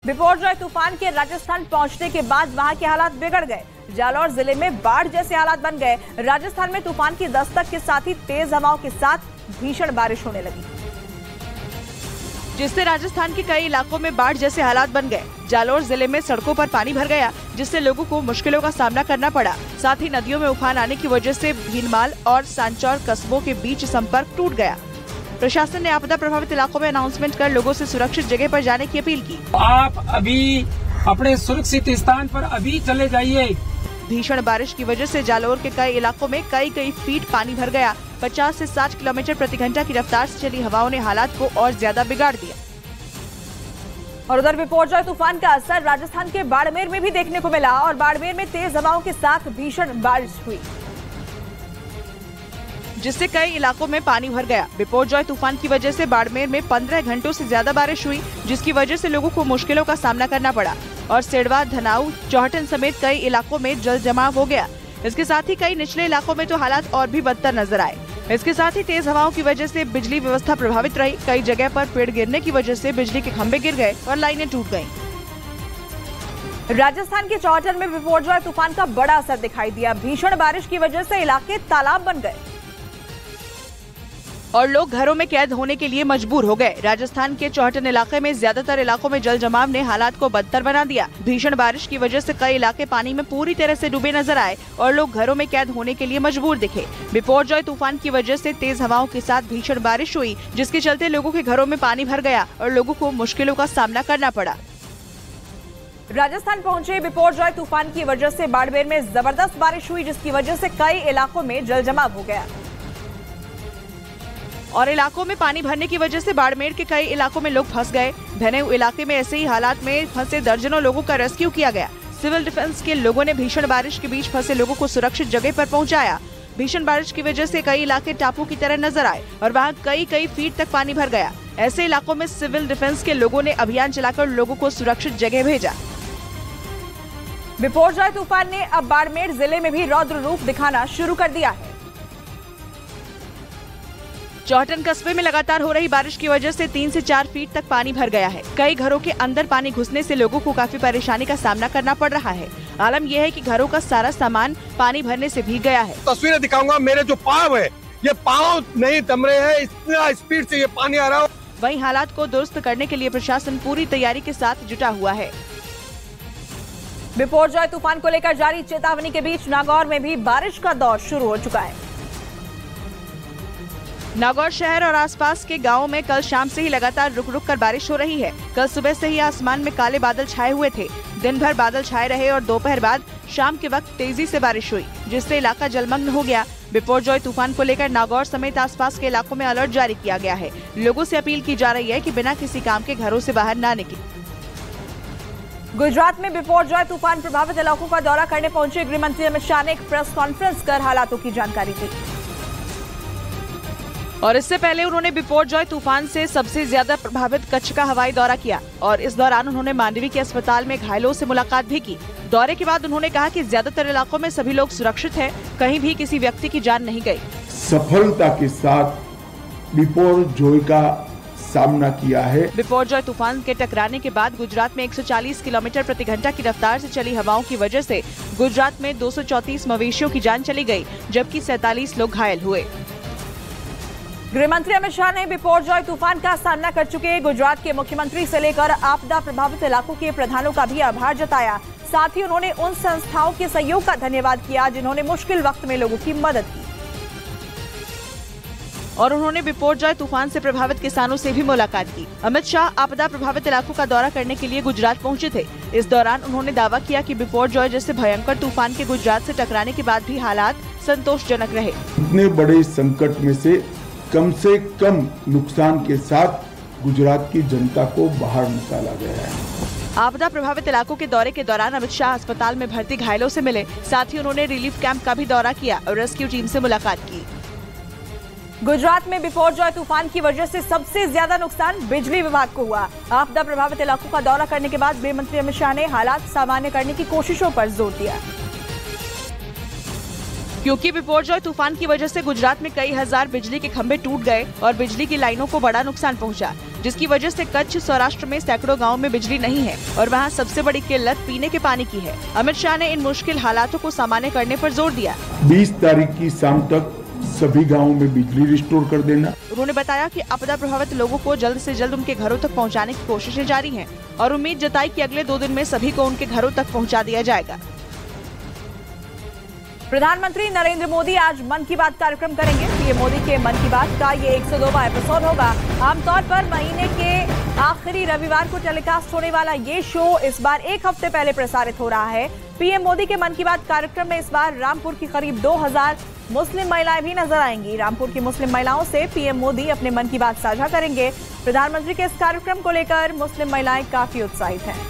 बिपोरजॉय तूफान के राजस्थान पहुंचने के बाद वहां के हालात बिगड़ गए। जालौर जिले में बाढ़ जैसे हालात बन गए। राजस्थान में तूफान की दस्तक के साथ ही तेज हवाओं के साथ भीषण बारिश होने लगी, जिससे राजस्थान के कई इलाकों में बाढ़ जैसे हालात बन गए। जालौर जिले में सड़कों पर पानी भर गया, जिससे लोगों को मुश्किलों का सामना करना पड़ा। साथ ही नदियों में उफान आने की वजह से भीनमाल और सांचौर कस्बों के बीच संपर्क टूट गया। प्रशासन ने आपदा प्रभावित इलाकों में अनाउंसमेंट कर लोगों से सुरक्षित जगह पर जाने की अपील की। आप अभी अपने सुरक्षित स्थान पर अभी चले जाइए। भीषण बारिश की वजह से जालौर के कई इलाकों में कई फीट पानी भर गया। 50 से 60 किलोमीटर प्रति घंटा की रफ्तार से चली हवाओं ने हालात को और ज्यादा बिगाड़ दिया। और उधर बिपोरजॉय तूफान का असर राजस्थान के बाड़मेर में भी देखने को मिला और बाड़मेर में तेज हवाओं के साथ भीषण बारिश हुई, जिससे कई इलाकों में पानी भर गया। बिपोरजॉय तूफान की वजह से बाड़मेर में 15 घंटों से ज्यादा बारिश हुई, जिसकी वजह से लोगों को मुश्किलों का सामना करना पड़ा और सिडवा, धनाऊ, चौहटन समेत कई इलाकों में जल जमाव हो गया। इसके साथ ही कई निचले इलाकों में तो हालात और भी बदतर नजर आए। इसके साथ ही तेज हवाओं की वजह से बिजली व्यवस्था प्रभावित रही। कई जगह पर पेड़ गिरने की वजह से बिजली के खंभे गिर गए और लाइनें टूट गयी। राजस्थान के चौहटन में बिपोरजॉय तूफान का बड़ा असर दिखाई दिया। भीषण बारिश की वजह से इलाके तालाब बन गए और लोग घरों में कैद होने के लिए मजबूर हो गए। राजस्थान के चौहटन इलाके में ज्यादातर इलाकों में जल जमाव ने हालात को बदतर बना दिया। भीषण बारिश की वजह से कई इलाके पानी में पूरी तरह से डूबे नजर आए और लोग घरों में कैद होने के लिए मजबूर दिखे। बिपोरजॉय तूफान की वजह से तेज हवाओं के साथ भीषण बारिश हुई, जिसके चलते लोगों के घरों में पानी भर गया और लोगों को मुश्किलों का सामना करना पड़ा। राजस्थान पहुंचे बिपोरजॉय तूफान की वजह से बाड़मेर में जबरदस्त बारिश हुई, जिसकी वजह से कई इलाकों में जल जमाव हो गया और इलाकों में पानी भरने की वजह से बाड़मेर के कई इलाकों में लोग फंस गए। धनेऊ इलाके में ऐसे ही हालात में फंसे दर्जनों लोगों का रेस्क्यू किया गया। सिविल डिफेंस के लोगों ने भीषण बारिश के बीच फंसे लोगों को सुरक्षित जगह पर पहुंचाया। भीषण बारिश की वजह से कई इलाके टापू की तरह नजर आए और वहां कई फीट तक पानी भर गया। ऐसे इलाकों में सिविल डिफेंस के लोगों ने अभियान चलाकर लोगों को सुरक्षित जगह भेजा। बिपोरजॉय तूफान ने अब बाड़मेर जिले में भी रौद्र रूप दिखाना शुरू कर दिया है। चौहटन कस्बे में लगातार हो रही बारिश की वजह से 3 से 4 फीट तक पानी भर गया है। कई घरों के अंदर पानी घुसने से लोगों को काफी परेशानी का सामना करना पड़ रहा है। आलम यह है कि घरों का सारा सामान पानी भरने से भीग गया है। तस्वीरें दिखाऊंगा। मेरे जो पाँव है, ये पाँव नहीं थम रहे हैं, इतना स्पीड से ये पानी आ रहा है। वहीं हालात को दुरुस्त करने के लिए प्रशासन पूरी तैयारी के साथ जुटा हुआ है। बिपोरजॉय तूफान को लेकर जारी चेतावनी के बीच नागौर में भी बारिश का दौर शुरू हो चुका है। नागौर शहर और आसपास के गांवों में कल शाम से ही लगातार रुक कर बारिश हो रही है। कल सुबह से ही आसमान में काले बादल छाए हुए थे। दिन भर बादल छाए रहे और दोपहर बाद शाम के वक्त तेजी से बारिश हुई, जिससे इलाका जलमग्न हो गया। बिपोरजॉय तूफान को लेकर नागौर समेत आसपास के इलाकों में अलर्ट जारी किया गया है। लोगों से अपील की जा रही है कि बिना किसी काम के घरों से बाहर न निकलें। गुजरात में बिपोरजॉय तूफान प्रभावित इलाकों का दौरा करने पहुंचे गृह मंत्री अमित शाह ने एक प्रेस कॉन्फ्रेंस कर हालातों की जानकारी दी और इससे पहले उन्होंने बिपोरजॉय तूफान से सबसे ज्यादा प्रभावित कच्छ का हवाई दौरा किया और इस दौरान उन्होंने मांडवी के अस्पताल में घायलों से मुलाकात भी की। दौरे के बाद उन्होंने कहा कि ज्यादातर इलाकों में सभी लोग सुरक्षित हैं, कहीं भी किसी व्यक्ति की जान नहीं गई। सफलता के साथ बिपोरजॉय का सामना किया है। बिपोरजॉय तूफान के टकराने के बाद गुजरात में 140 किलोमीटर प्रति घंटा की रफ्तार से चली हवाओं की वजह से गुजरात में 234 मवेशियों की जान चली गई, जबकि 47 लोग घायल हुए। गृह मंत्री अमित शाह ने बिपोरजॉय तूफान का सामना कर चुके गुजरात के मुख्यमंत्री से लेकर आपदा प्रभावित इलाकों के प्रधानों का भी आभार जताया। साथ ही उन्होंने उन संस्थाओं के सहयोग का धन्यवाद किया जिन्होंने मुश्किल वक्त में लोगों की मदद की और उन्होंने बिपोरजॉय तूफान से प्रभावित किसानों से भी मुलाकात की। अमित शाह आपदा प्रभावित इलाकों का दौरा करने के लिए गुजरात पहुंचे थे। इस दौरान उन्होंने दावा किया कि बिपोरजॉय जैसे भयंकर तूफान के गुजरात से टकराने के बाद भी हालात संतोषजनक रहे। इतने बड़े संकट में से कम नुकसान के साथ गुजरात की जनता को बाहर निकाला गया है। आपदा प्रभावित इलाकों के दौरे के दौरान अमित शाह अस्पताल में भर्ती घायलों से मिले। साथ ही उन्होंने रिलीफ कैंप का भी दौरा किया और रेस्क्यू टीम से मुलाकात की। गुजरात में बिपोरजॉय तूफान की वजह से सबसे ज्यादा नुकसान बिजली विभाग को हुआ। आपदा प्रभावित इलाकों का दौरा करने के बाद गृह मंत्री अमित शाह ने हालात सामान्य करने की कोशिशों पर जोर दिया, क्योंकि बिपोरजॉय तूफान की वजह से गुजरात में कई हजार बिजली के खंभे टूट गए और बिजली की लाइनों को बड़ा नुकसान पहुंचा, जिसकी वजह से कच्छ सौराष्ट्र में सैकड़ों गाँव में बिजली नहीं है और वहाँ सबसे बड़ी किल्लत पीने के पानी की है। अमित शाह ने इन मुश्किल हालातों को सामान्य करने पर जोर दिया। 20 तारीख की शाम तक सभी गांवों में बिजली रिस्टोर कर देना। उन्होंने बताया कि आपदा प्रभावित लोगों को जल्द से जल्द उनके घरों तक पहुंचाने की कोशिशें जारी हैं और उम्मीद जताई कि अगले 2 दिन में सभी को उनके घरों तक पहुंचा दिया जाएगा। प्रधानमंत्री नरेंद्र मोदी आज मन की बात कार्यक्रम करेंगे। पीएम मोदी के मन की बात का ये 102वां एपिसोड होगा। आमतौर पर महीने के आखिरी रविवार को टेलीकास्ट होने वाला ये शो इस बार 1 हफ्ते पहले प्रसारित हो रहा है। पीएम मोदी के मन की बात कार्यक्रम में इस बार रामपुर की करीब 2000 मुस्लिम महिलाएं भी नजर आएंगी। रामपुर की मुस्लिम महिलाओं से पीएम मोदी अपने मन की बात साझा करेंगे। प्रधानमंत्री के इस कार्यक्रम को लेकर मुस्लिम महिलाएं काफी उत्साहित हैं।